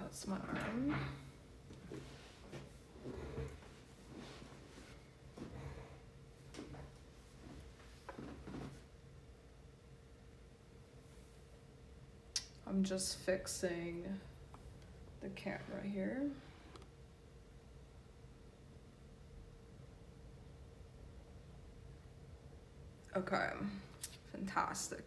That's my arm. I'm just fixing the camera here. Okay, fantastic.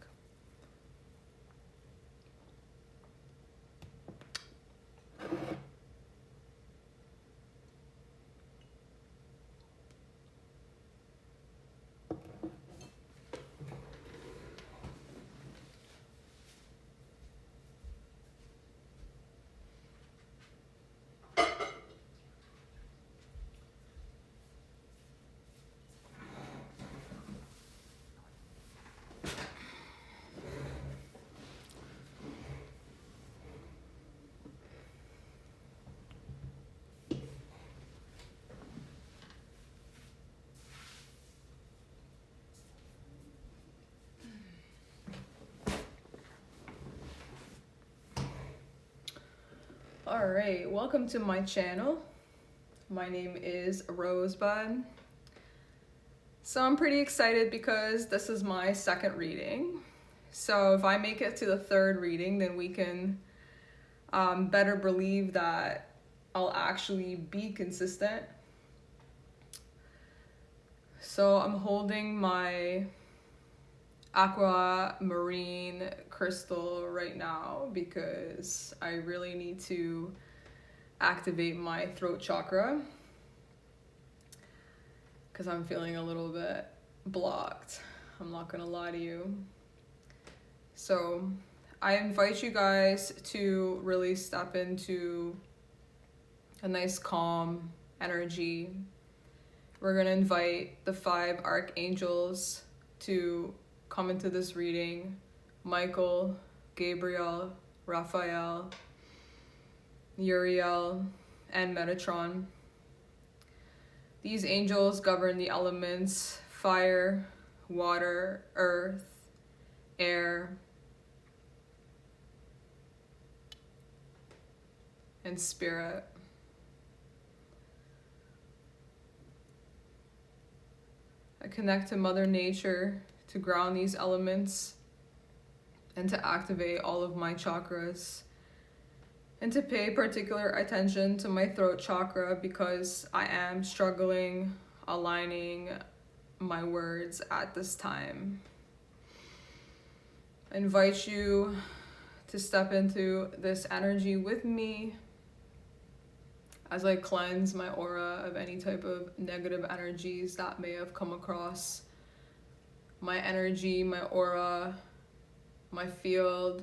All right, welcome to my channel. My name is RozzeBud. So I'm pretty excited because this is my second reading. So if I make it to the third reading, then we can better believe that I'll actually be consistent. So I'm holding my aquamarine crystal right now because I really need to activate my throat chakra because I'm feeling a little bit blocked. I'm not gonna lie to you. So I invite you guys to really step into a nice calm energy. We're gonna invite the 5 archangels to come into this reading: Michael, Gabriel, Raphael, Uriel, and Metatron. These angels govern the elements fire, water, earth, air, and spirit. I connect to Mother Nature to ground these elements and to activate all of my chakras, and to pay particular attention to my throat chakra because I am struggling aligning my words at this time. I invite you to step into this energy with me as I cleanse my aura of any type of negative energies that may have come across my energy, my aura, my field.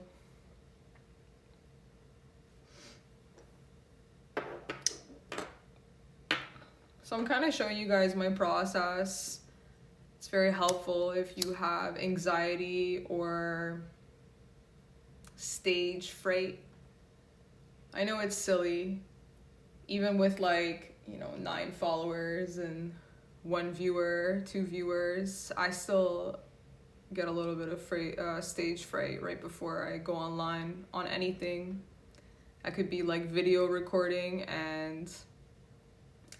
So I'm kind of showing you guys my process. It's very helpful if you have anxiety or stage fright. I know it's silly, even with 9 followers and 1 viewer, 2 viewers, I still get a little bit of stage fright right before I go online on anything. I could be video recording and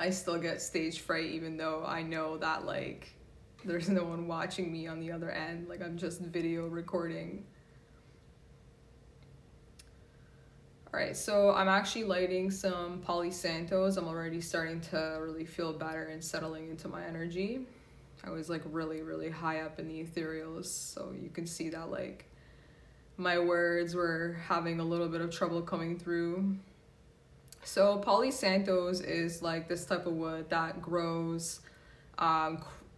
I still get stage fright even though I know that there's no one watching me on the other end. I'm just video recording. Alright, so I'm actually lighting some Palo Santos. I'm already starting to really feel better and settling into my energy. I was really, really high up in the ethereals, so you can see that my words were having a little bit of trouble coming through. So Palo Santos is this type of wood that grows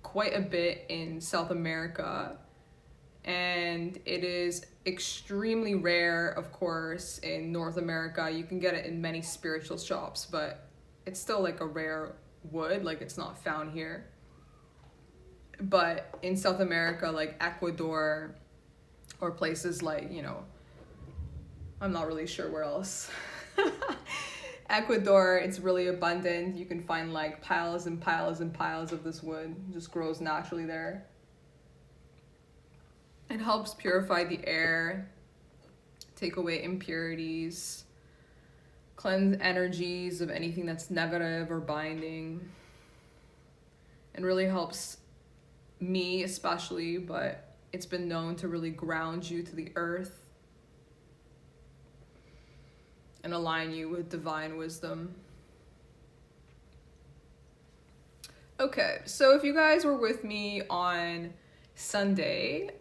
quite a bit in South America, and it is extremely rare, of course, in North America. You can get it in many spiritual shops, but it's still a rare wood. It's not found here. But in South America, Ecuador, or places I'm not really sure where else. Ecuador, it's really abundant. You can find piles and piles and piles of this wood. It just grows naturally there. It helps purify the air, take away impurities, cleanse energies of anything that's negative or binding, and really helps me especially, but it's been known to really ground you to the earth and align you with divine wisdom. Okay, so if you guys were with me on Sunday,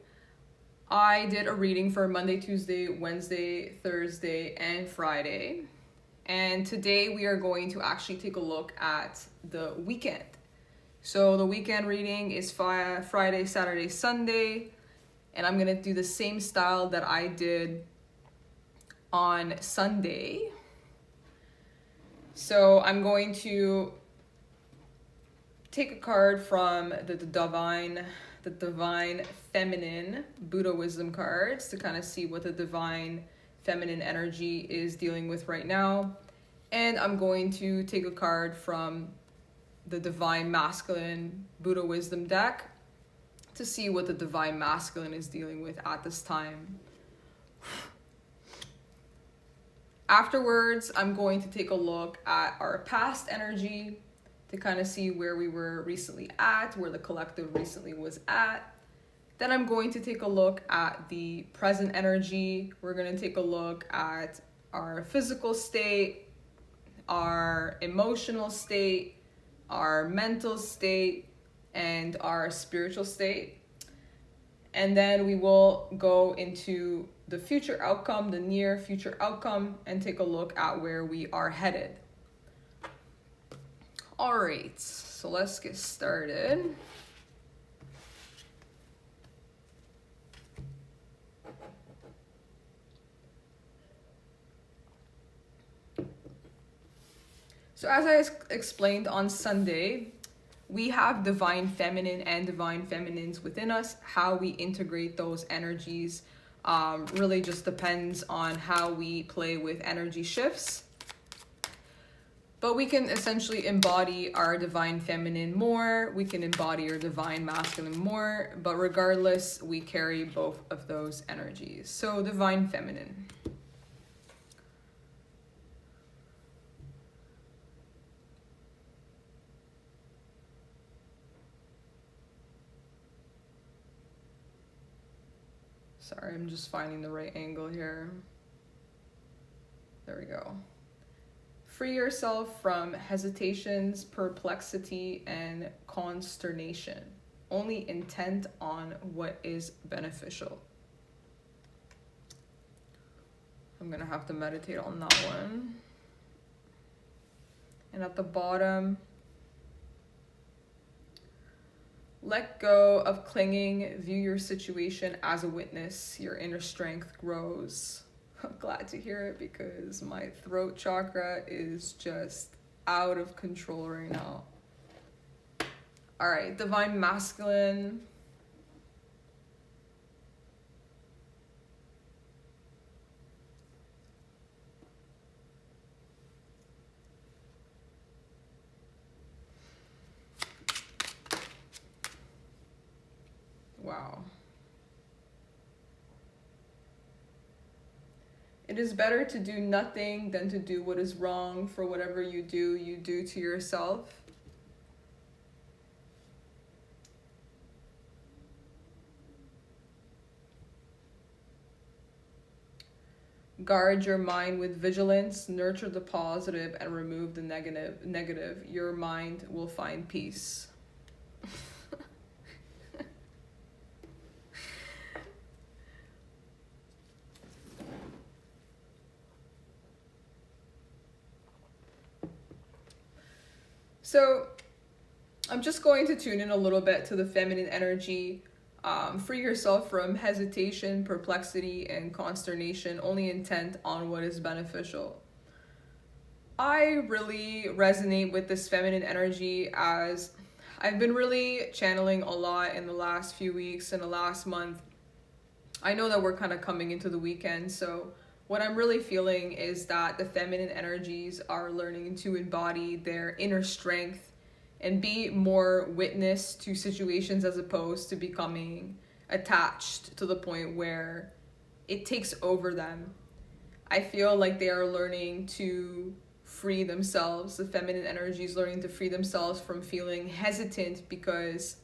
I did a reading for Monday, Tuesday, Wednesday, Thursday, and Friday. And today we are going to actually take a look at the weekend. So the weekend reading is Friday, Saturday, Sunday. And I'm going to do the same style that I did on Sunday. So I'm going to take a card from the divine feminine Buddha wisdom cards to kind of see what the divine feminine energy is dealing with right now. And I'm going to take a card from the divine masculine Buddha wisdom deck to see what the divine masculine is dealing with at this time. Afterwards, I'm going to take a look at our past energy to kind of see where we were recently at, where the collective recently was at. Then I'm going to take a look at the present energy. We're going to take a look at our physical state, our emotional state, our mental state, and our spiritual state. And then we will go into the future outcome, the near future outcome, and take a look at where we are headed. All right, so let's get started. So as I explained on Sunday, we have divine feminine and divine feminines within us. How we integrate those energies really just depends on how we play with energy shifts. But we can essentially embody our divine feminine more. We can embody our divine masculine more. But regardless, we carry both of those energies. So divine feminine. Sorry, I'm just finding the right angle here. There we go. Free yourself from hesitations, perplexity, and consternation. Only intent on what is beneficial. I'm gonna have to meditate on that one. And at the bottom, let go of clinging, view your situation as a witness. Your inner strength grows. I'm glad to hear it because my throat chakra is just out of control right now. All right, divine masculine. Wow. It is better to do nothing than to do what is wrong, for whatever you do to yourself. Guard your mind with vigilance, nurture the positive, and remove the negative. Your mind will find peace. So I'm just going to tune in a little bit to the feminine energy. Free yourself from hesitation, perplexity, and consternation. Only intent on what is beneficial. I really resonate with this feminine energy, as I've been really channeling a lot in the last few weeks and the last month. I know that we're kind of coming into the weekend, so what I'm really feeling is that the feminine energies are learning to embody their inner strength and be more witness to situations as opposed to becoming attached to the point where it takes over them. I feel like they are learning to free themselves. The feminine energy is learning to free themselves from feeling hesitant, because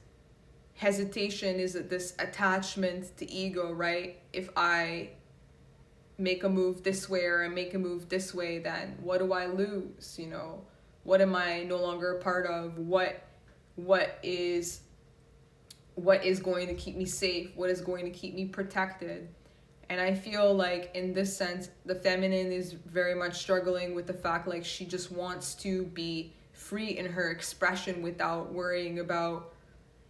hesitation is this attachment to ego, right? If I make a move this way or I make a move this way, then what do I lose? You know, what am I no longer a part of? What is going to keep me safe? What is going to keep me protected? And I feel like in this sense, the feminine is very much struggling with the fact like she just wants to be free in her expression without worrying about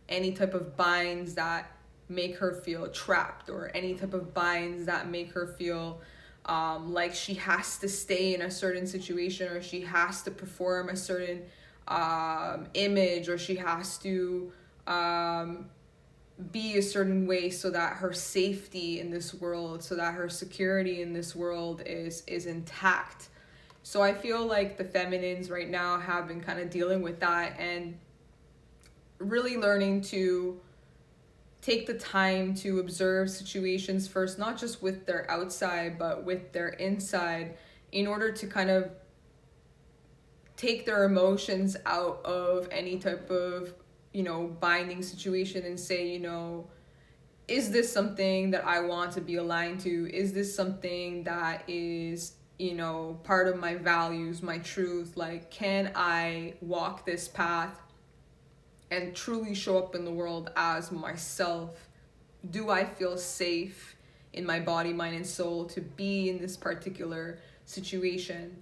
any type of binds that make her feel trapped, or any type of binds that make her feel like she has to stay in a certain situation, or she has to perform a certain image, or she has to be a certain way so that her safety in this world, so that her security in this world is intact. So I feel like the feminines right now have been kind of dealing with that and really learning to take the time to observe situations first, not just with their outside, but with their inside, in order to kind of take their emotions out of any type of, you know, binding situation and say, you know, is this something that I want to be aligned to? Is this something that is, you know, part of my values, my truth? Like, can I walk this path and truly show up in the world as myself? Do I feel safe in my body, mind, and soul to be in this particular situation,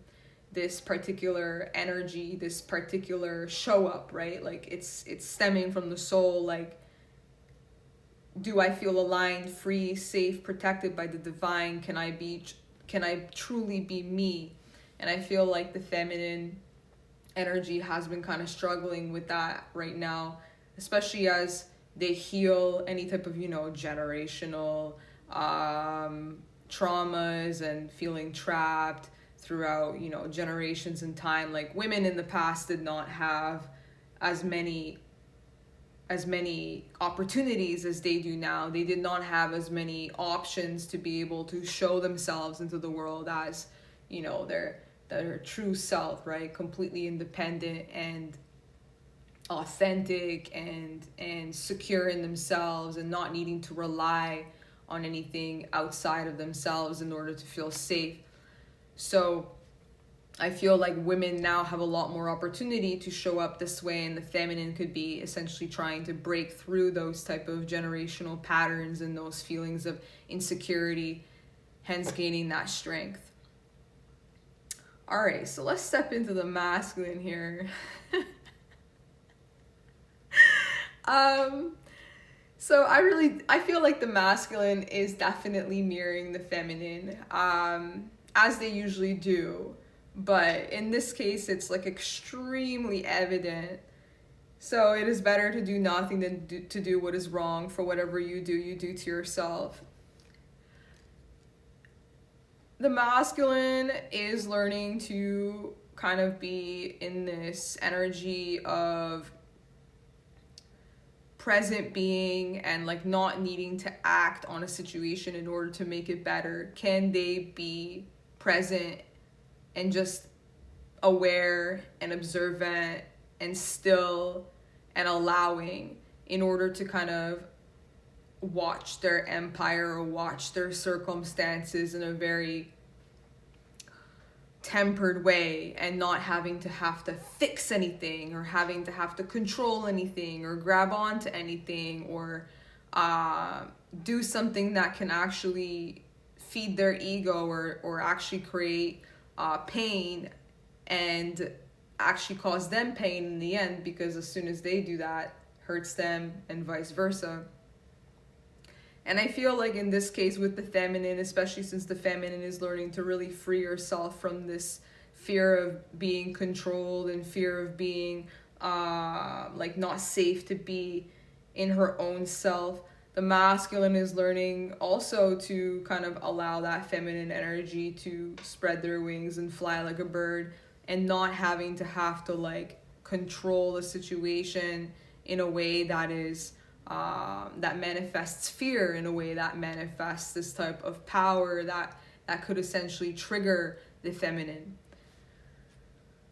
this particular energy, this particular show up, right? Like it's stemming from the soul. Like, do I feel aligned, free, safe, protected by the divine? Can I truly be me? And I feel like the feminine energy has been kind of struggling with that right now, especially as they heal any type of, you know, generational traumas and feeling trapped throughout, you know, generations in time. Like, women in the past did not have as many opportunities as they do now. They did not have as many options to be able to show themselves into the world as, you know, their true self, right? Completely independent and authentic and secure in themselves, and not needing to rely on anything outside of themselves in order to feel safe. So I feel like women now have a lot more opportunity to show up this way, and the feminine could be essentially trying to break through those type of generational patterns and those feelings of insecurity, hence gaining that strength. All right, so let's step into the masculine here. So I feel like the masculine is definitely mirroring the feminine, as they usually do. But in this case, it's like extremely evident. So it is better to do nothing than to do what is wrong. For whatever you do to yourself. The masculine is learning to kind of be in this energy of present being and like not needing to act on a situation in order to make it better. Can they be present and just aware and observant and still and allowing, in order to kind of watch their empire or watch their circumstances in a very tempered way, and not having to have to fix anything, or having to have to control anything, or grab onto anything, or do something that can actually feed their ego, or actually create pain and actually cause them pain in the end, because as soon as they do that, hurts them, and vice versa. And I feel like in this case with the feminine, especially since the feminine is learning to really free herself from this fear of being controlled and fear of being like not safe to be in her own self, the masculine is learning also to kind of allow that feminine energy to spread their wings and fly like a bird, and not having to have to like control the situation in a way that is that manifests fear, in a way that manifests this type of power that that could essentially trigger the feminine.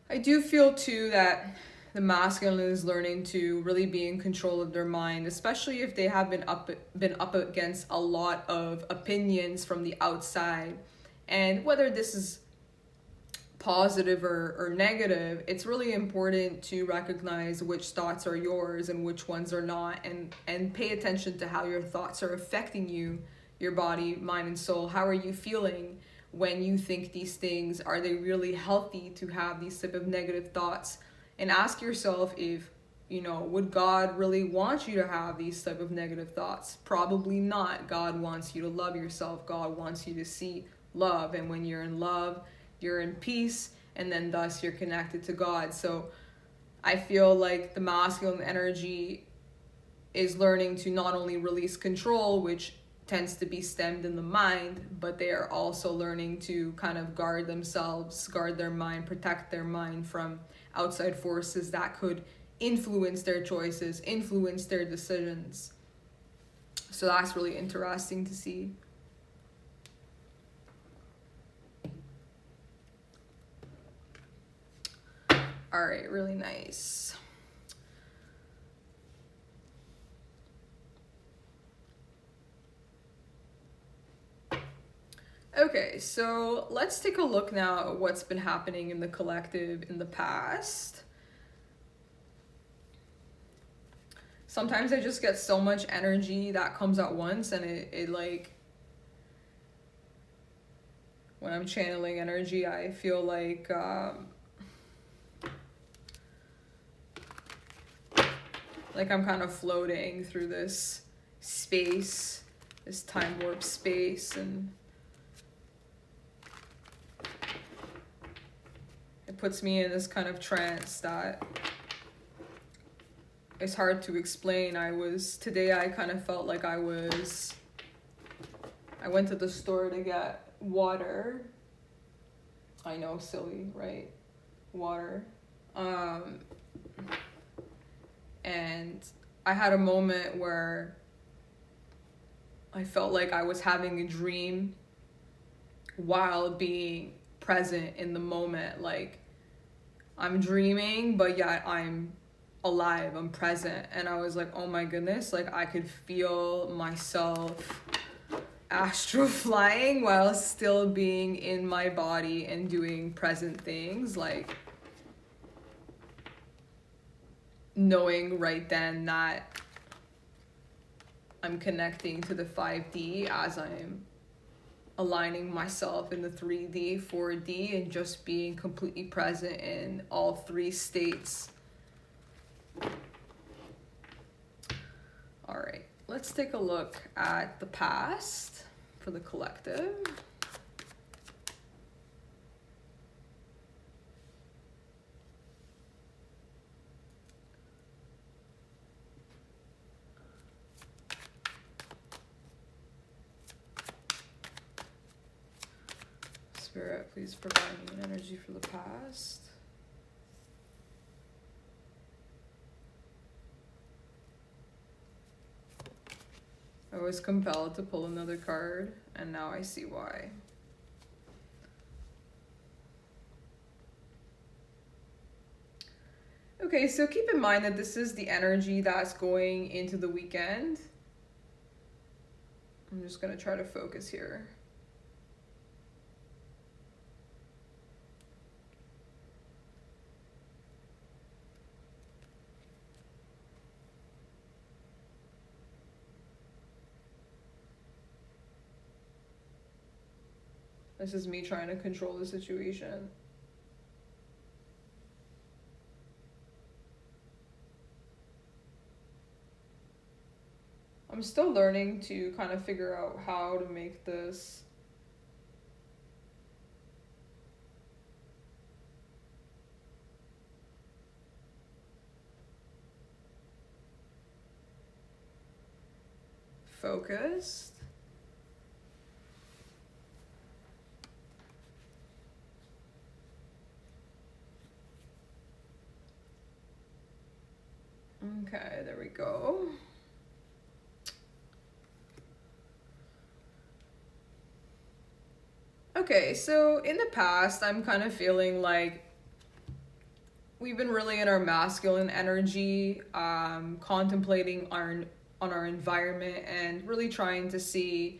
I do feel too that the masculine is learning to really be in control of their mind, especially if they have been up against a lot of opinions from the outside. And whether this is positive or negative, it's really important to recognize which thoughts are yours and which ones are not, and pay attention to how your thoughts are affecting you, your body, mind, and soul. How are you feeling when you think these things? Are they really healthy to have these type of negative thoughts? And ask yourself if, would God really want you to have these type of negative thoughts? Probably not. God wants you to love yourself. God wants you to see love. And when you're in love, you're in peace, and then thus you're connected to God. So I feel like the masculine energy is learning to not only release control, which tends to be stemmed in the mind, but they are also learning to kind of guard themselves, guard their mind, protect their mind from outside forces that could influence their choices, influence their decisions. So that's really interesting to see. All right, really nice. Okay, so let's take a look now at what's been happening in the collective in the past. Sometimes I just get so much energy that comes at once, and it like, when I'm channeling energy, I feel like I'm kind of floating through this space, this time warp space, and it puts me in this kind of trance that is hard to explain. Today I kind of felt like I went to the store to get water. I know, silly, right? Water. And I had a moment where I felt like I was having a dream while being present in the moment. Like, I'm dreaming, but yet I'm alive, I'm present. And I was like, oh my goodness, like I could feel myself astral flying while still being in my body and doing present things, like knowing right then that I'm connecting to the 5D as I'm aligning myself in the 3D, 4D, and just being completely present in all three states. All right, let's take a look at the past for the collective. Spirit, please provide me an energy for the past. I was compelled to pull another card, and now I see why. Okay, so keep in mind that this is the energy that's going into the weekend. I'm just going to try to focus here. This is me trying to control the situation. I'm still learning to kind of figure out how to make this focused. Okay, there we go. Okay, so in the past, I'm kind of feeling like we've been really in our masculine energy, contemplating on our environment and really trying to see,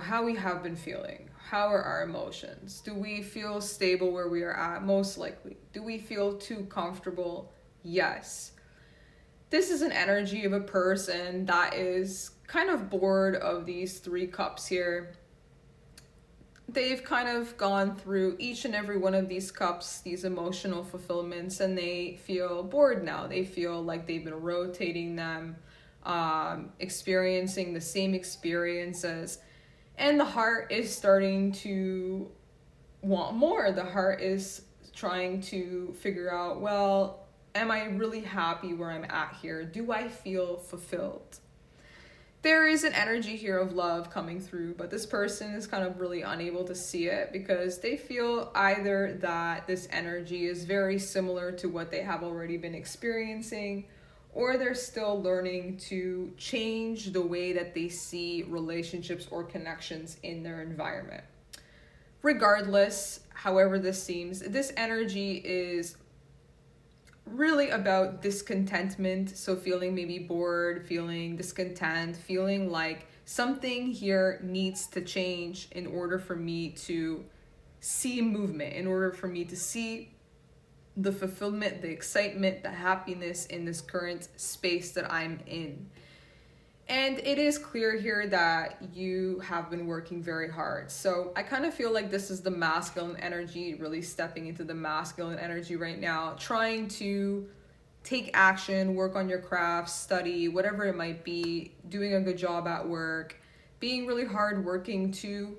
how we have been feeling. How are our emotions? Do we feel stable where we are at? Most likely. Do we feel too comfortable? Yes. This is an energy of a person that is kind of bored of these three cups here. They've kind of gone through each and every one of these cups, these emotional fulfillments, and they feel bored now. They feel like they've been rotating them, experiencing the same experiences, and the heart is starting to want more. The heart is trying to figure out, well, am I really happy where I'm at here? Do I feel fulfilled? There is an energy here of love coming through, but this person is kind of really unable to see it because they feel either that this energy is very similar to what they have already been experiencing, or they're still learning to change the way that they see relationships or connections in their environment. Regardless, however this seems, this energy is really about discontentment. So feeling maybe bored, feeling discontent, feeling like something here needs to change in order for me to see movement, in order for me to see the fulfillment, the excitement, the happiness in this current space that I'm in. And it is clear here that you have been working very hard. So I kind of feel like this is the masculine energy, really stepping into the masculine energy right now, trying to take action, work on your craft, study, whatever it might be, doing a good job at work, being really hard working to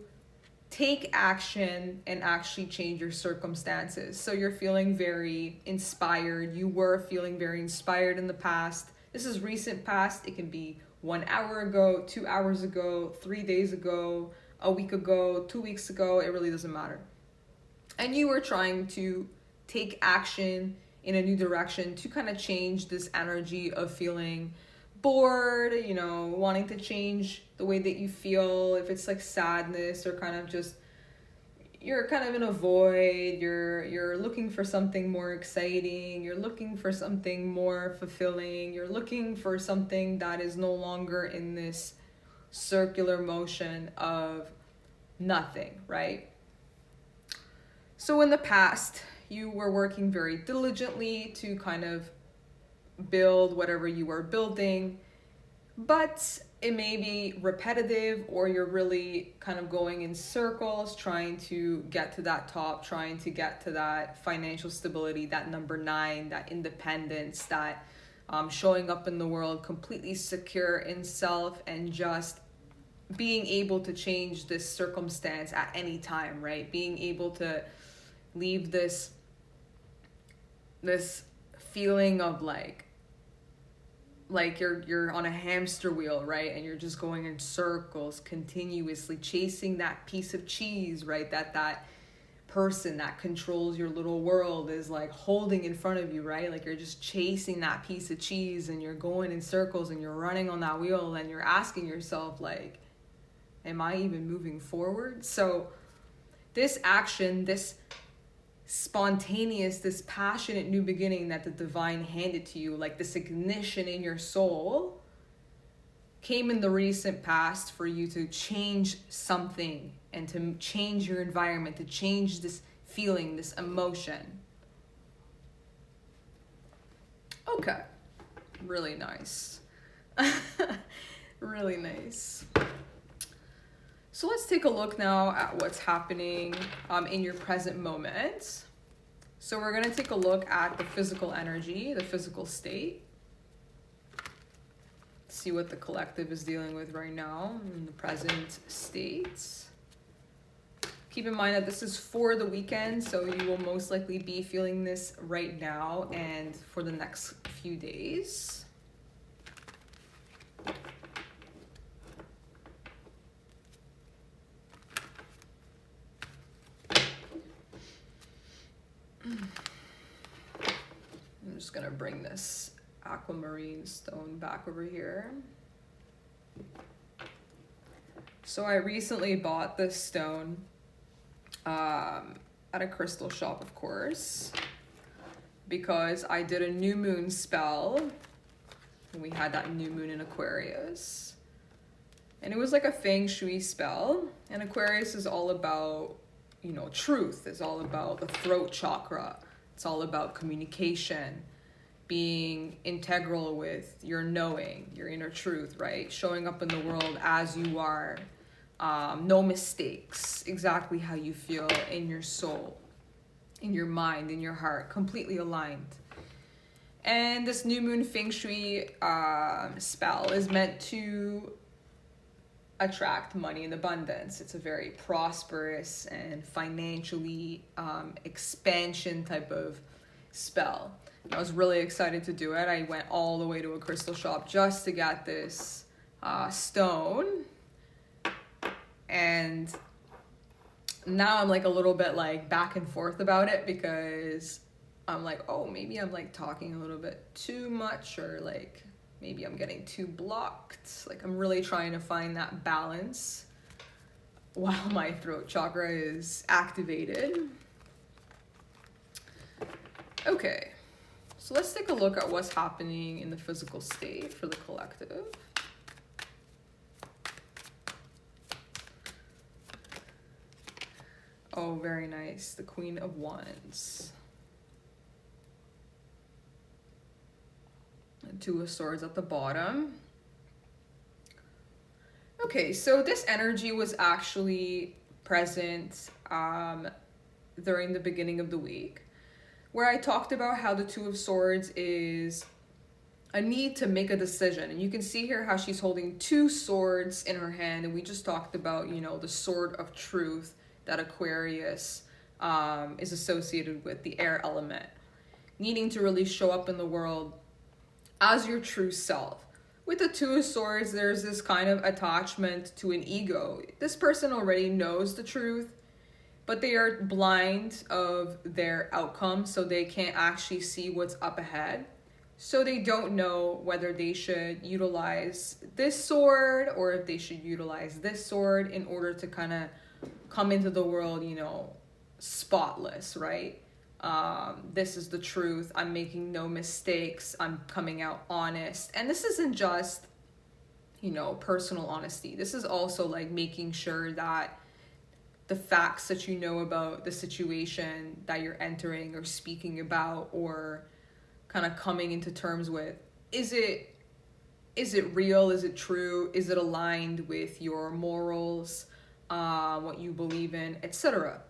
take action and actually change your circumstances. So you're feeling very inspired. You were feeling very inspired in the past. This is recent past. It can be 1 hour ago, 2 hours ago, 3 days ago, a week ago, 2 weeks ago. It really doesn't matter. And you were trying to take action in a new direction to kind of change this energy of feeling bored, wanting to change the way that you feel. If it's like sadness or kind of just you're kind of in a void, you're looking for something more exciting, you're looking for something more fulfilling, you're looking for something that is no longer in this circular motion of nothing, right? So in the past, you were working very diligently to kind of build whatever you were building, but it may be repetitive, or you're really kind of going in circles trying to get to that top, trying to get to that financial stability, that number 9, that independence, that showing up in the world completely secure in self and just being able to change this circumstance at any time, right? Being able to leave this feeling of like you're on a hamster wheel, right? And you're just going in circles continuously chasing that piece of cheese, right? That person that controls your little world is like holding in front of you, right? Like you're just chasing that piece of cheese and you're going in circles and you're running on that wheel and you're asking yourself like, am I even moving forward? So this action, this spontaneous, this passionate new beginning that the divine handed to you, like this ignition in your soul, came in the recent past for you to change something and to change your environment, to change this feeling, this emotion. Okay, really nice. Really nice. So let's take a look now at what's happening in your present moment. So we're going to take a look at the physical energy, the physical state. See what the collective is dealing with right now in the present state. Keep in mind that this is for the weekend, so you will most likely be feeling this right now and for the next few days. I'm just gonna bring this aquamarine stone back over here. So I recently bought this stone at a crystal shop, of course, because I did a new moon spell. And we had that new moon in Aquarius. And it was like a feng shui spell. And Aquarius is all about, you know, truth. It's all about the throat chakra. It's all about communication, being integral with your knowing, your inner truth, right? Showing up in the world as you are. No mistakes, exactly how you feel in your soul, in your mind, in your heart, completely aligned. And this new moon feng shui spell is meant to attract money and abundance. It's a very prosperous and financially expansion type of spell. I was really excited to do it. I went all the way to a crystal shop just to get this stone. And now I'm like a little bit like back and forth about it, because I'm like, oh, maybe I'm like talking a little bit too much, or like maybe I'm getting too blocked. Like I'm really trying to find that balance while my throat chakra is activated. Okay, so let's take a look at what's happening in the physical state for the collective. Oh, very nice. The Queen of Wands. And Two of Swords at the bottom. Okay, so this energy was actually present during the beginning of the week, where I talked about how the Two of Swords is a need to make a decision. And you can see here how she's holding two swords in her hand. And we just talked about, you know, the sword of truth that Aquarius is associated with, the air element. Needing to really show up in the world as your true self. With the Two of Swords, there's this kind of attachment to an ego. This person already knows the truth, but they are blind of their outcome, so they can't actually see what's up ahead. So they don't know whether they should utilize this sword or if they should utilize this sword in order to kind of come into the world, you know, spotless, right? This is the truth. I'm making no mistakes. I'm coming out honest. And this isn't just, you know, personal honesty. This is also like making sure that the facts that you know about the situation that you're entering or speaking about, or kind of coming into terms with, is it real? Is it true? Is it aligned with your morals, what you believe in, etc.?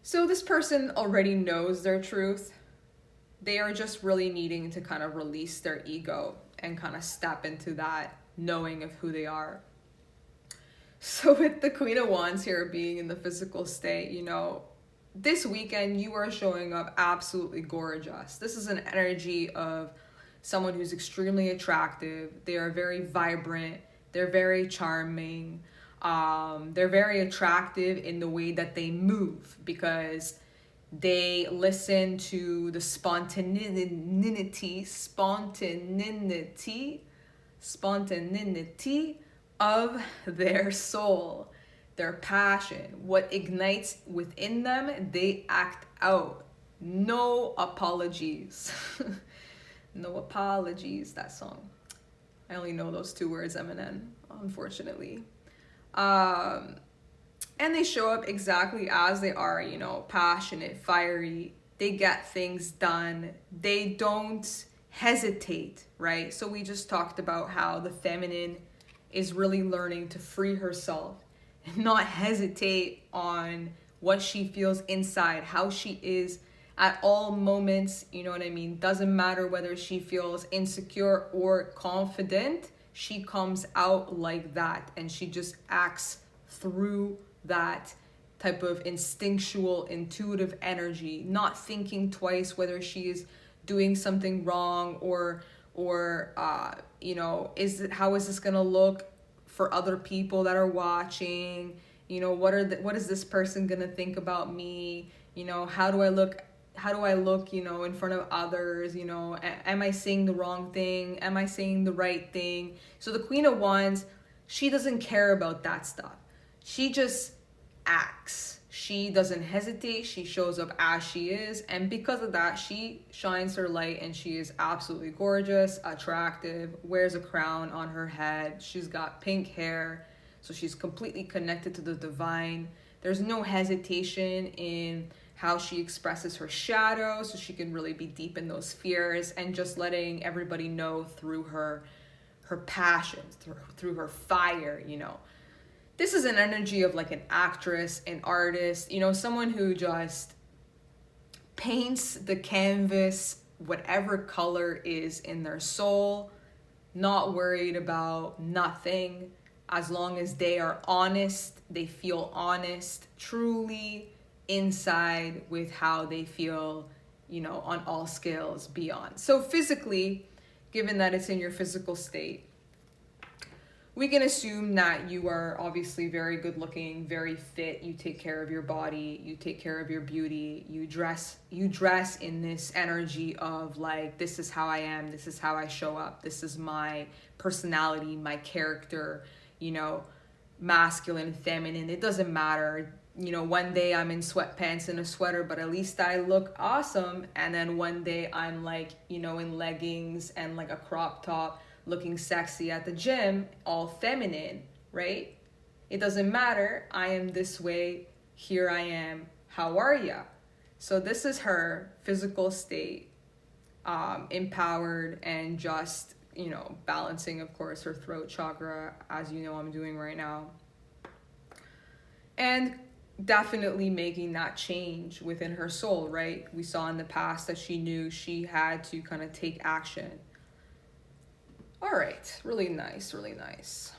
So this person already knows their truth. They are just really needing to kind of release their ego and kind of step into that knowing of who they are. So with the Queen of Wands here being in the physical state, you know, this weekend you are showing up absolutely gorgeous. This is an energy of someone who's extremely attractive. They are very vibrant. They're very charming. They're very attractive in the way that they move, because they listen to the spontaneity of their soul, their passion, what ignites within them, they act out. No apologies. No apologies, that song. I only know those two words, Eminem, unfortunately. And they show up exactly as they are, you know, passionate, fiery. They get things done. They don't hesitate, right? So we just talked about how the feminine is really learning to free herself and not hesitate on what she feels inside, how she is at all moments, you know what I mean? Doesn't matter whether she feels insecure or confident, she comes out like that, and she just acts through that type of instinctual, intuitive energy, not thinking twice whether she is doing something wrong or you know, how is this gonna look for other people that are watching? You know, what is this person gonna think about me? You know, how do I look, you know, in front of others? You know, am I saying the wrong thing? Am I saying the right thing? So the Queen of Wands, she doesn't care about that stuff. She just acts. She doesn't hesitate. She shows up as she is. And because of that, she shines her light and she is absolutely gorgeous, attractive, wears a crown on her head. She's got pink hair. So she's completely connected to the divine. There's no hesitation in how she expresses her shadow. So she can really be deep in those fears and just letting everybody know through her passions, through her fire, you know. This is an energy of like an actress, an artist, you know, someone who just paints the canvas, whatever color is in their soul, not worried about nothing, as long as they are honest, they feel honest, truly inside with how they feel, you know, on all scales beyond. So physically, given that it's in your physical state, we can assume that you are obviously very good looking, very fit. You take care of your body, you take care of your beauty, you dress in this energy of like, this is how I am, this is how I show up, this is my personality, my character, you know, masculine, feminine, it doesn't matter. You know, one day I'm in sweatpants and a sweater, but at least I look awesome. And then one day I'm like, you know, in leggings and like a crop top, looking sexy at the gym, all feminine, right? It doesn't matter. I am this way. Here I am. How are ya? So this is her physical state, empowered and just, you know, balancing, of course, her throat chakra, as you know I'm doing right now. And definitely making that change within her soul, right? We saw in the past that she knew she had to kind of take action. All right, really nice, really nice.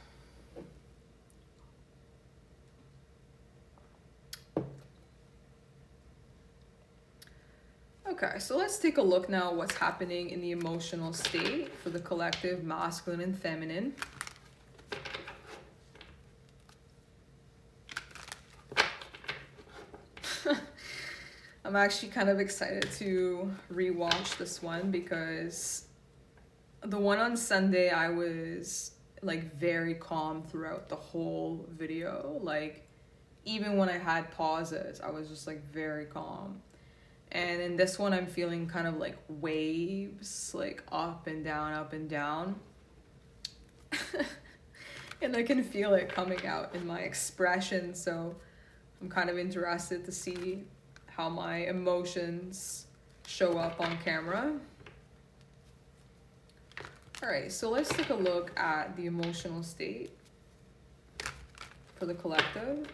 Okay, so let's take a look now what's happening in the emotional state for the collective masculine and feminine. I'm actually kind of excited to rewatch this one because the one on Sunday, I was like very calm throughout the whole video. Like even when I had pauses, I was just like very calm. And in this one, I'm feeling kind of like waves, like up and down, up and down. And I can feel it coming out in my expression. So I'm kind of interested to see how my emotions show up on camera. All right, so let's take a look at the emotional state for the collective.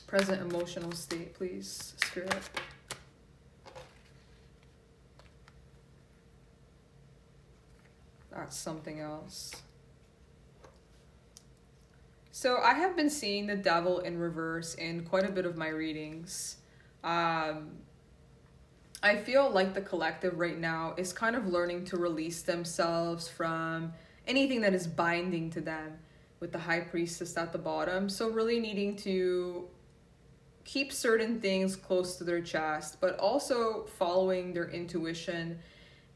Present emotional state, please, Spirit. That's something else. So I have been seeing the devil in reverse in quite a bit of my readings. I feel like the collective right now is kind of learning to release themselves from anything that is binding to them, with the high priestess at the bottom. So really needing to keep certain things close to their chest, but also following their intuition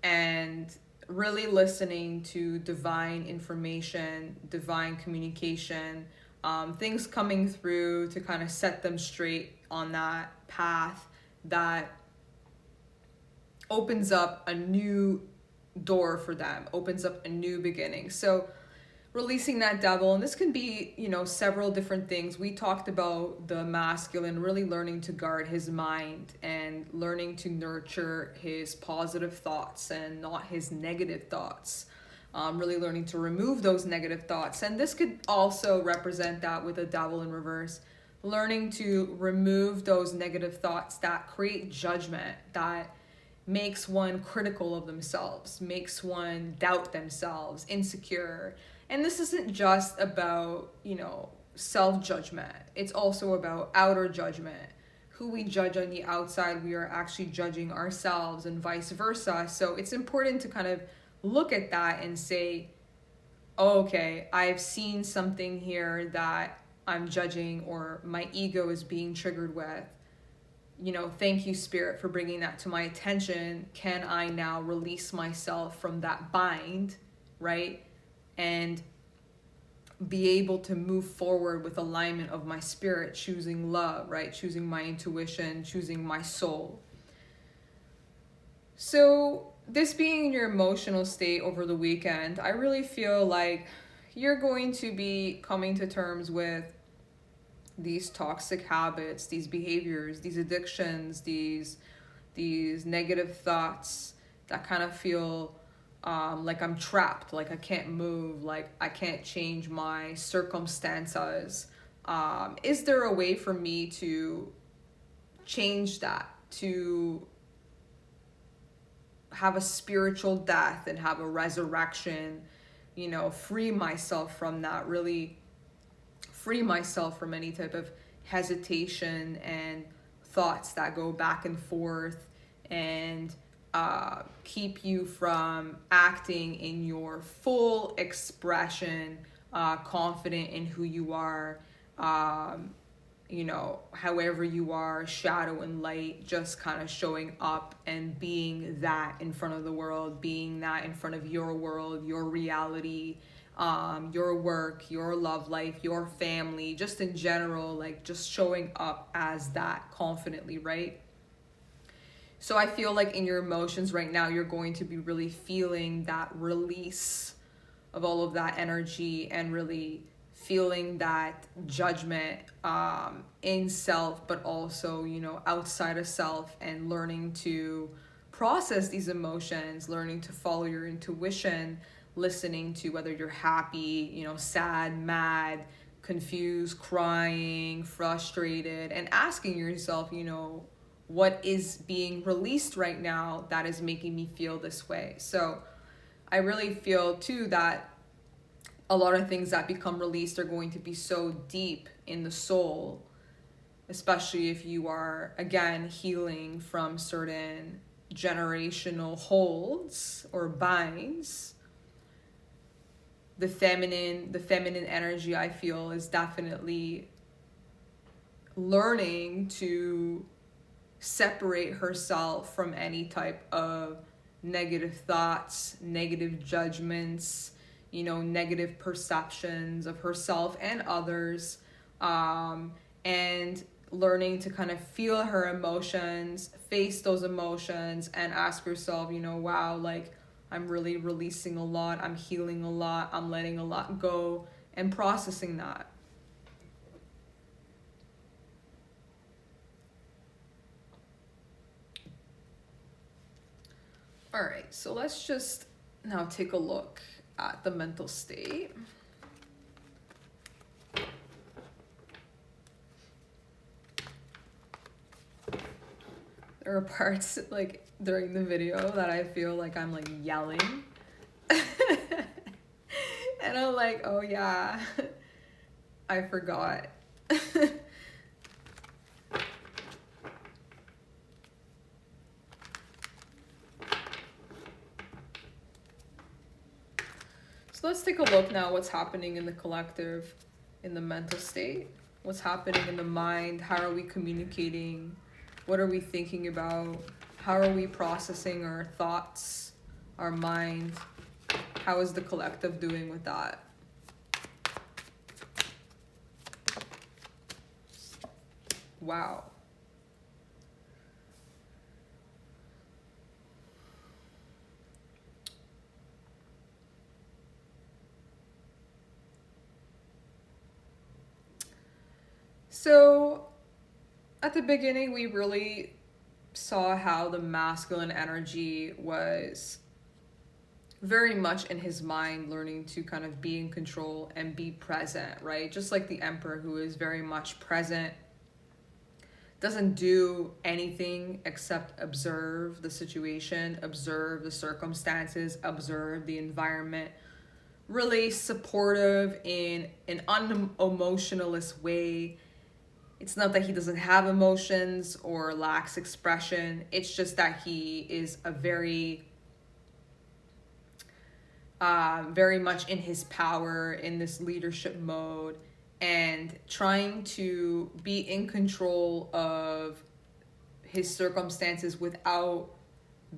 and really listening to divine information, divine communication, things coming through to kind of set them straight on that path that opens up a new door for them, opens up a new beginning. So releasing that devil, and this can be, you know, several different things. We talked about the masculine really learning to guard his mind and learning to nurture his positive thoughts and not his negative thoughts. Really learning to remove those negative thoughts. And this could also represent that with a devil in reverse. Learning to remove those negative thoughts that create judgment, that makes one critical of themselves, makes one doubt themselves, insecure. And this isn't just about, you know, self-judgment. It's also about outer judgment. Who we judge on the outside, we are actually judging ourselves and vice versa. So it's important to kind of look at that and say, oh, okay, I've seen something here that I'm judging or my ego is being triggered with. thank you, Spirit, for bringing that to my attention. Can I now release myself from that bind, right? And be able to move forward with alignment of my spirit, choosing love, right? Choosing my intuition, choosing my soul. So this being your emotional state over the weekend, I really feel like you're going to be coming to terms with these toxic habits, these behaviors, these addictions, these negative thoughts that kind of feel like I'm trapped, like I can't move, like I can't change my circumstances. Is there a way for me to change that, to have a spiritual death and have a resurrection, free myself from that, really free myself from any type of hesitation and thoughts that go back and forth, and keep you from acting in your full expression, confident in who you are, however you are, shadow and light, just kind of showing up and being that in front of the world, being that in front of your world, your reality, your work, your love life, your family, just in general, like just showing up as that confidently, right? So I feel like in your emotions right now, you're going to be really feeling that release of all of that energy, and really feeling that judgment in self, but also, outside of self, and learning to process these emotions, learning to follow your intuition, listening to whether you're happy, sad, mad, confused, crying, frustrated, and asking yourself, what is being released right now that is making me feel this way. So I really feel too that a lot of things that become released are going to be so deep in the soul, especially if you are, again, healing from certain generational holds or binds. The feminine energy, I feel, is definitely learning to separate herself from any type of negative thoughts, negative judgments, negative perceptions of herself and others, and learning to kind of feel her emotions, face those emotions, and ask herself, wow, like I'm really releasing a lot, I'm healing a lot, I'm letting a lot go, and processing that. All right, so let's just now take a look at the mental state. There are parts like during the video that I feel like I'm like yelling. And I'm like, oh yeah, I forgot. So let's take a look now what's happening in the collective, in the mental state. What's happening in the mind? How are we communicating? What are we thinking about? How are we processing our thoughts, our mind? How is the collective doing with that? Wow. So at the beginning, we really saw how the masculine energy was very much in his mind, learning to kind of be in control and be present, right? Just like the Emperor, who is very much present, doesn't do anything except observe the situation, observe the circumstances, observe the environment, really supportive in an unemotionalist way. It's not that he doesn't have emotions or lacks expression. It's just that he is a very much in his power, in this leadership mode, and trying to be in control of his circumstances without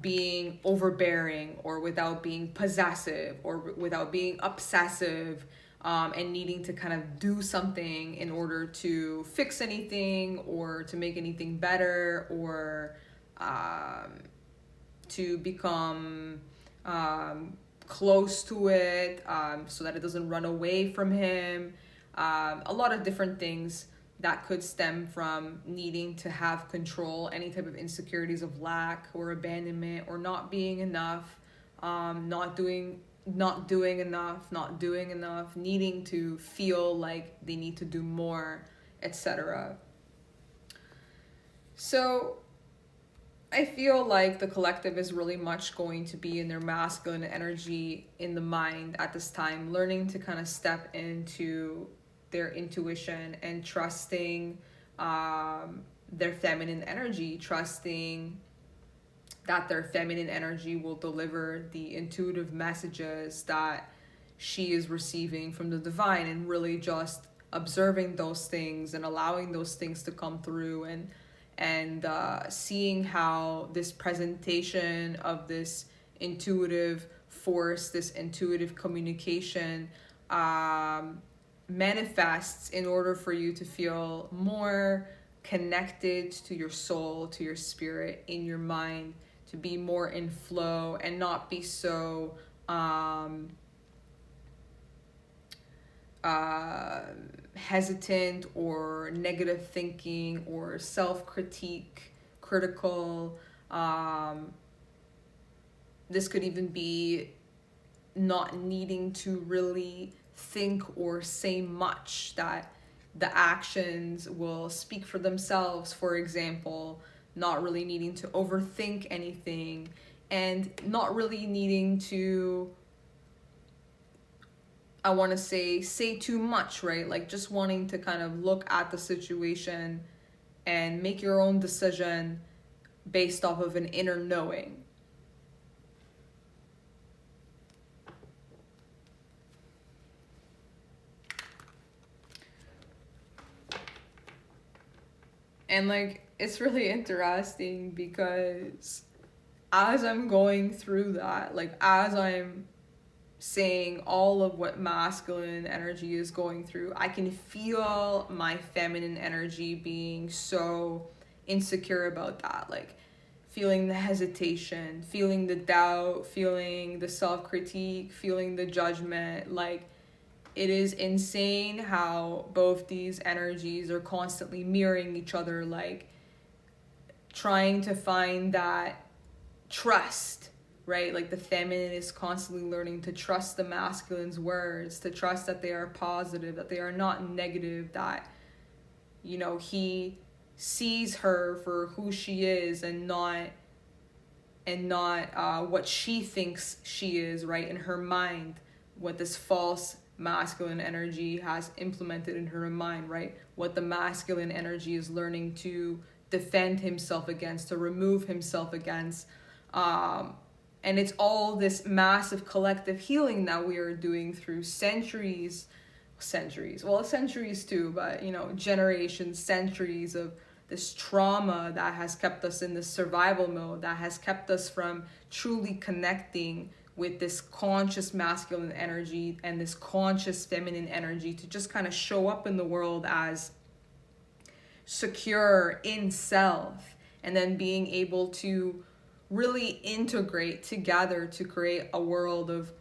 being overbearing or without being possessive or without being obsessive, and needing to kind of do something in order to fix anything or to make anything better, or to become close to it, so that it doesn't run away from him. A lot of different things that could stem from needing to have control, any type of insecurities of lack or abandonment or not being enough, not doing enough, needing to feel like they need to do more, etc. So I feel like the collective is really much going to be in their masculine energy in the mind at this time, learning to kind of step into their intuition and trusting their feminine energy, trusting that their feminine energy will deliver the intuitive messages that she is receiving from the divine, and really just observing those things and allowing those things to come through, and seeing how this presentation of this intuitive force, this intuitive communication, manifests in order for you to feel more connected to your soul, to your spirit, in your mind, to be more in flow and not be so hesitant or negative thinking or self-critique, critical. This could even be not needing to really think or say much, that the actions will speak for themselves. For example, not really needing to overthink anything, and not really needing to, I want to say too much, right? Like just wanting to kind of look at the situation and make your own decision based off of an inner knowing. And like, it's really interesting because as I'm going through that, like as I'm saying all of what masculine energy is going through, I can feel my feminine energy being so insecure about that. Like feeling the hesitation, feeling the doubt, feeling the self-critique, feeling the judgment. Like, it is insane how both these energies are constantly mirroring each other, like trying to find that trust, right? Like the feminine is constantly learning to trust the masculine's words, to trust that they are positive, that they are not negative, that, you know, he sees her for who she is and not what she thinks she is, right? In her mind, what this false masculine energy has implemented in her mind, right? What the masculine energy is learning to defend himself against, to remove himself against. And it's all this massive collective healing that we are doing through centuries, well, centuries too, but, you know, generations, centuries of this trauma that has kept us in this survival mode, that has kept us from truly connecting with this conscious masculine energy and this conscious feminine energy to just kind of show up in the world as secure in self, and then being able to really integrate together to create a world of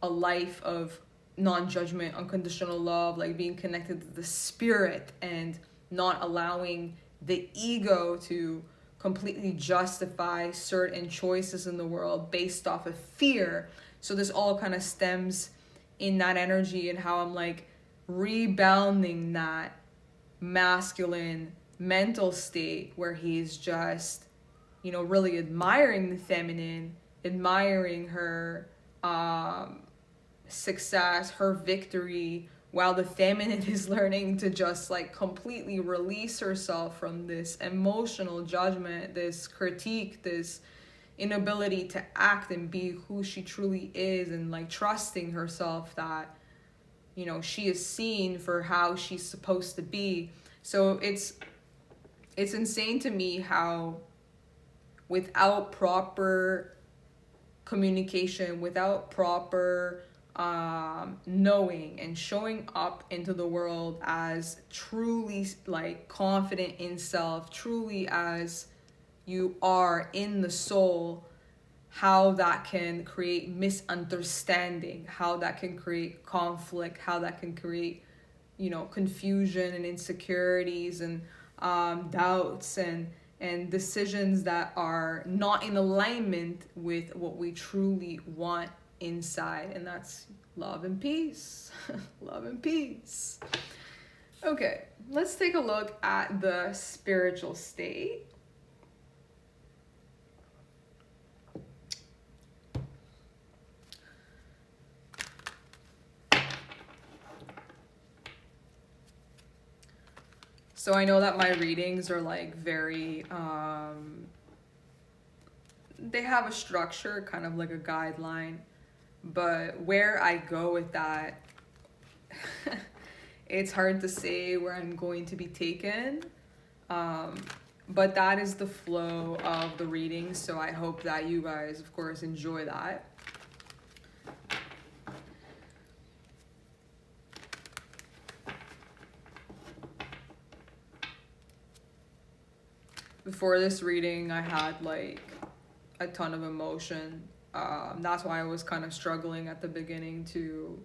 a life of non-judgment, unconditional love, like being connected to the spirit and not allowing the ego to completely justify certain choices in the world based off of fear. So this all kind of stems in that energy, and how I'm like rebounding that masculine mental state where he's just, you know, really admiring the feminine, admiring her success, her victory, while the feminine is learning to just like completely release herself from this emotional judgment, this critique, this inability to act and be who she truly is, and like trusting herself that, you know, she is seen for how she's supposed to be. So it's it's insane to me how without proper communication, without proper knowing and showing up into the world as truly like confident in self, truly as you are in the soul, how that can create misunderstanding, how that can create conflict, how that can create, you know, confusion and insecurities and doubts and decisions that are not in alignment with what we truly want inside, and that's love and peace. Love and peace. Okay, let's take a look at the spiritual state. So I know that my readings are like very they have a structure, kind of like a guideline, but where I go with that, it's hard to say where I'm going to be taken. But that is the flow of the reading, so I hope that you guys, of course, enjoy that. Before this reading, I had like a ton of emotion. That's why I was kind of struggling at the beginning to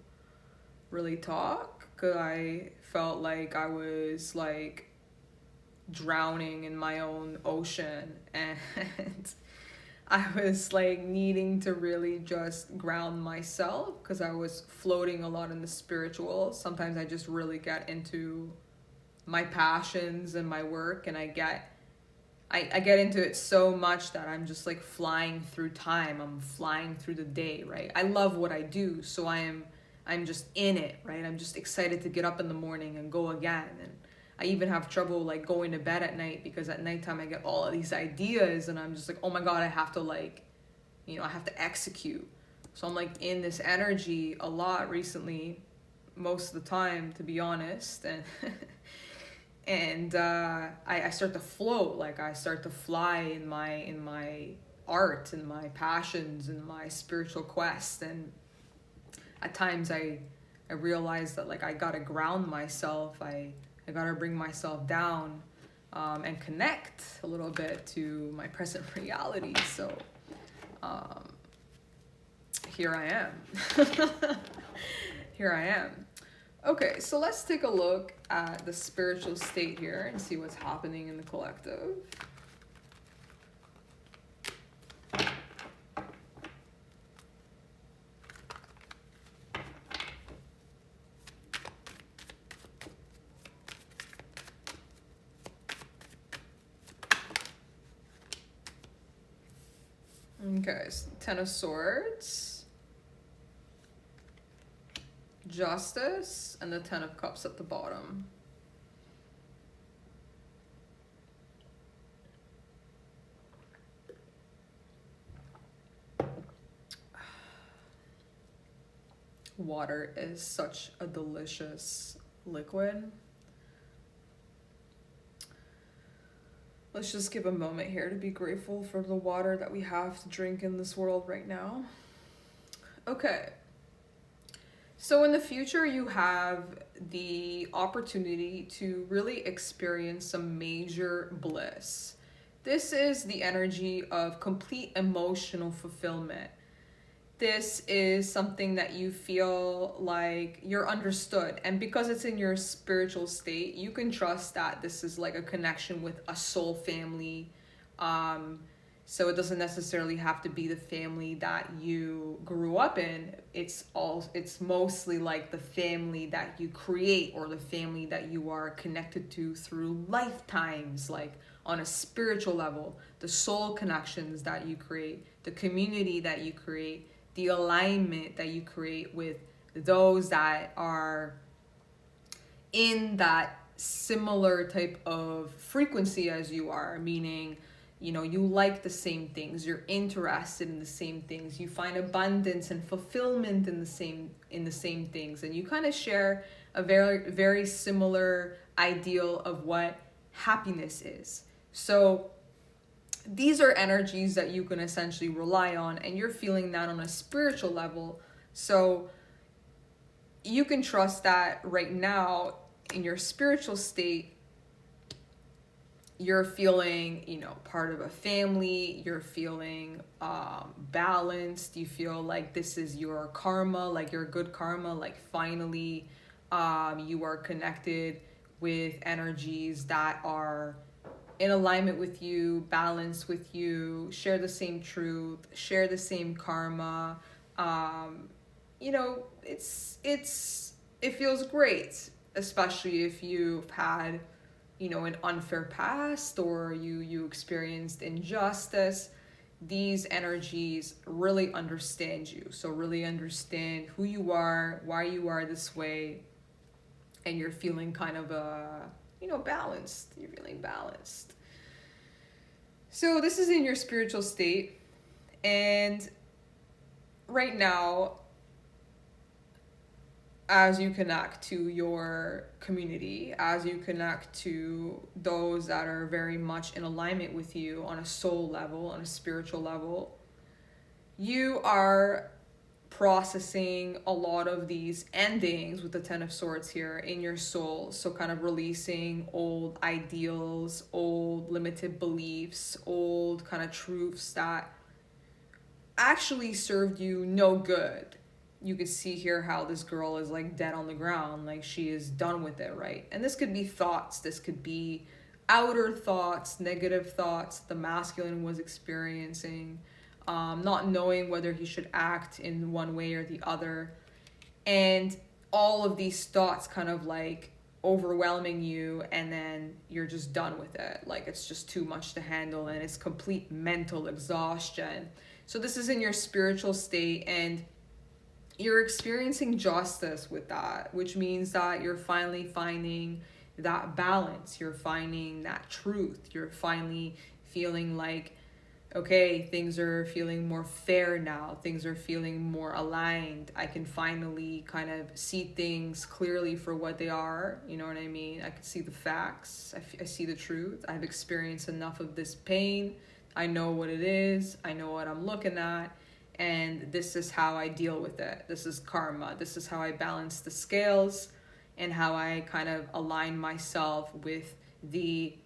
really talk, because I felt like I was like drowning in my own ocean, and I was like needing to really just ground myself because I was floating a lot in the spiritual. Sometimes I just really get into my passions and my work, and I get into it so much that I'm just like flying through time. I'm flying through the day, right? I love what I do, so I'm just in it, right? I'm just excited to get up in the morning and go again. And I even have trouble like going to bed at night, because at nighttime I get all of these ideas and I'm just like, oh my God, I have to like, you know, I have to execute. So I'm like in this energy a lot recently, most of the time, to be honest. And and I start to float, like I start to fly in my art and my passions and my spiritual quest. And at times I realize that like I gotta ground myself, I gotta bring myself down and connect a little bit to my present reality. So here I am. Here I am. Okay, so let's take a look at the spiritual state here and see what's happening in the collective. Okay, so Ten of Swords, Justice, and the Ten of Cups at the bottom. Water is such a delicious liquid. Let's just give a moment here to be grateful for the water that we have to drink in this world right now. Okay. So in the future, you have the opportunity to really experience some major bliss. This is the energy of complete emotional fulfillment. This is something that you feel like you're understood. And because it's in your spiritual state, you can trust that this is like a connection with a soul family. So it doesn't necessarily have to be the family that you grew up in. It's mostly like the family that you create, or the family that you are connected to through lifetimes, like on a spiritual level, the soul connections that you create, the community that you create, the alignment that you create with those that are in that similar type of frequency as you are, meaning, you know, you like the same things, you're interested in the same things, you find abundance and fulfillment in the same things, and you kind of share a very, very similar ideal of what happiness is. So these are energies that you can essentially rely on, and you're feeling that on a spiritual level. So you can trust that right now in your spiritual state, you're feeling, part of a family, you're feeling balanced, you feel like this is your karma, like your good karma, like finally you are connected with energies that are in alignment with you, balanced with you, share the same truth, share the same karma. It feels great, especially if you've had an unfair past, or you experienced injustice. These energies really understand you. So really understand who you are, why you are this way, and you're feeling kind of balanced. You're feeling balanced. So this is in your spiritual state, and right now, as you connect to your community, as you connect to those that are very much in alignment with you on a soul level, on a spiritual level, you are processing a lot of these endings with the Ten of Swords here in your soul. So kind of releasing old ideals, old limited beliefs, old kind of truths that actually served you no good. You could see here how this girl is like dead on the ground, like she is done with it, right? And this could be thoughts, this could be outer thoughts, negative thoughts the masculine was experiencing, not knowing whether he should act in one way or the other. And all of these thoughts kind of like overwhelming you, and then you're just done with it. Like it's just too much to handle, and it's complete mental exhaustion. So this is in your spiritual state, and you're experiencing justice with that, which means that you're finally finding that balance. You're finding that truth. You're finally feeling like, okay, things are feeling more fair now. Things are feeling more aligned. I can finally kind of see things clearly for what they are. You know what I mean? I can see the facts. I see the truth. I've experienced enough of this pain. I know what it is. I know what I'm looking at. And this is how I deal with it. This is karma. This is how I balance the scales, and how I kind of align myself with the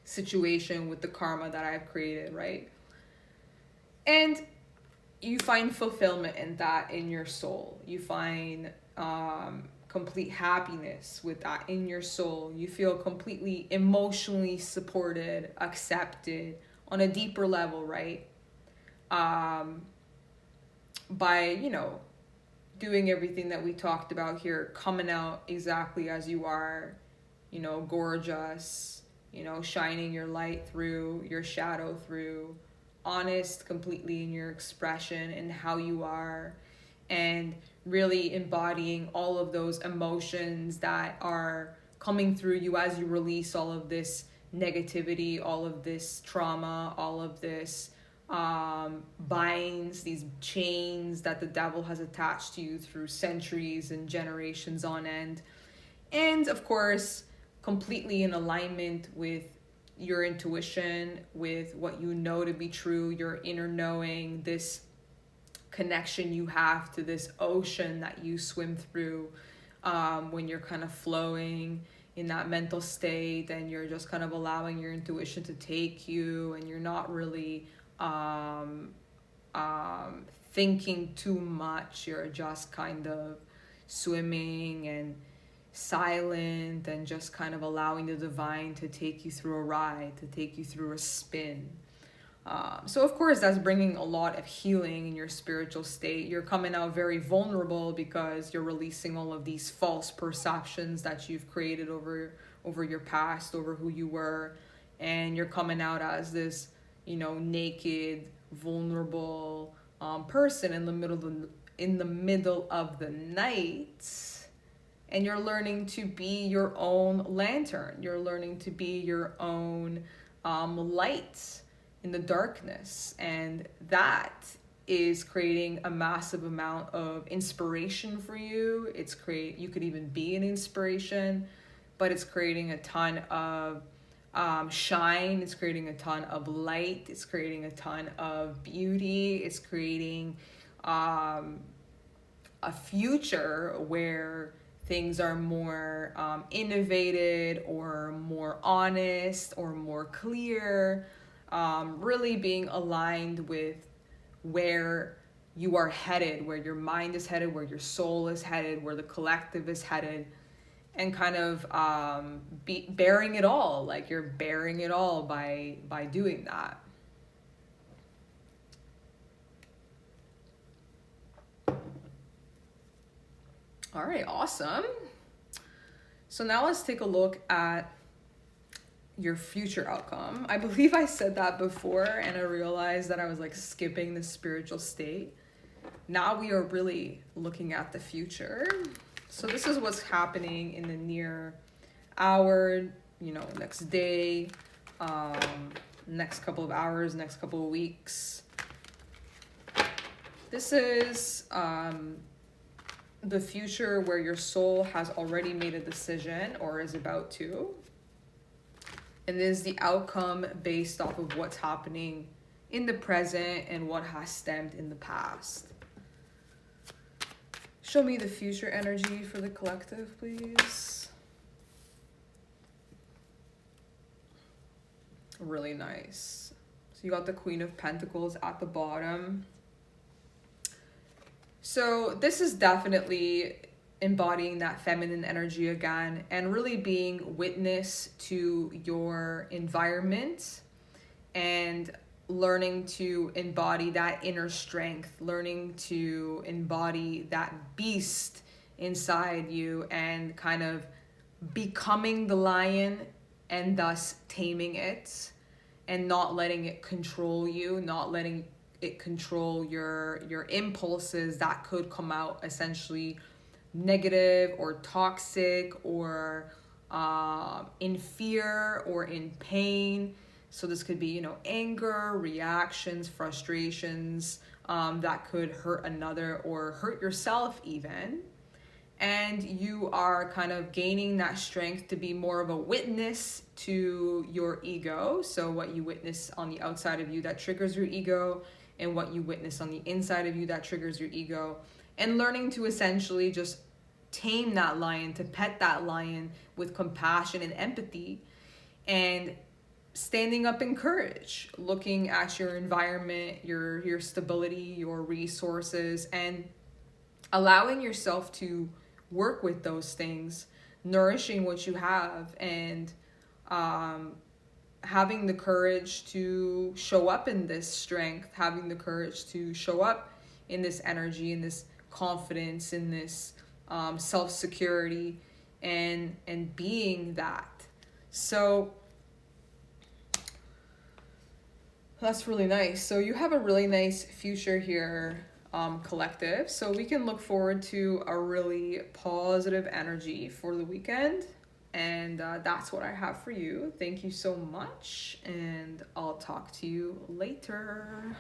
situation, with the karma that I've created, right? And you find fulfillment in that in your soul. You find complete happiness with that in your soul. You feel completely emotionally supported, accepted on a deeper level, right? By, doing everything that we talked about here, coming out exactly as you are, gorgeous, shining your light through, your shadow through, honest completely in your expression and how you are, and really embodying all of those emotions that are coming through you as you release all of this negativity, all of this trauma, all of this binds, these chains that the devil has attached to you through centuries and generations on end. And of course, completely in alignment with your intuition, with what you know to be true, your inner knowing, this connection you have to this ocean that you swim through when you're kind of flowing in that mental state, and you're just kind of allowing your intuition to take you, and you're not really thinking too much. You're just kind of swimming and silent, and just kind of allowing the divine to take you through a ride, to take you through a spin. So of course that's bringing a lot of healing in your spiritual state. You're coming out very vulnerable because you're releasing all of these false perceptions that you've created over your past, over who you were, and you're coming out as this naked, vulnerable person in the middle of the night, and you're learning to be your own lantern. You're learning to be your own light in the darkness, and that is creating a massive amount of inspiration for you. You could even be an inspiration but it's creating a ton of shine. It's creating a ton of light. It's creating a ton of beauty. It's creating a future where things are more innovated or more honest or more clear, really being aligned with where you are headed, where your mind is headed, where your soul is headed, where the collective is headed, and kind of bearing it all, like you're bearing it all by doing that. All right, awesome. So now let's take a look at your future outcome. I believe I said that before and I realized that I was like skipping the spiritual state. Now we are really looking at the future. So this is what's happening in the near hour, next day, next couple of hours, next couple of weeks. This is the future where your soul has already made a decision or is about to. And this is the outcome based off of what's happening in the present and what has stemmed in the past. Show me the future energy for the collective, please. Really nice. So you got the Queen of Pentacles at the bottom. So this is definitely embodying that feminine energy again and really being witness to your environment and learning to embody that inner strength, learning to embody that beast inside you and kind of becoming the lion and thus taming it and not letting it control you, not letting it control your impulses that could come out essentially negative or toxic or in fear or in pain. So this could be, anger, reactions, frustrations that could hurt another or hurt yourself even. And you are kind of gaining that strength to be more of a witness to your ego. So what you witness on the outside of you that triggers your ego, and what you witness on the inside of you that triggers your ego, and learning to essentially just tame that lion, to pet that lion with compassion and empathy, and standing up in courage, looking at your environment, your stability, your resources, and allowing yourself to work with those things, nourishing what you have, and having the courage to show up in this strength, having the courage to show up in this energy, in this confidence, in this self-security, and being that. So that's really nice. So you have a really nice future here, collective. So we can look forward to a really positive energy for the weekend. And that's what I have for you. Thank you so much, and I'll talk to you later.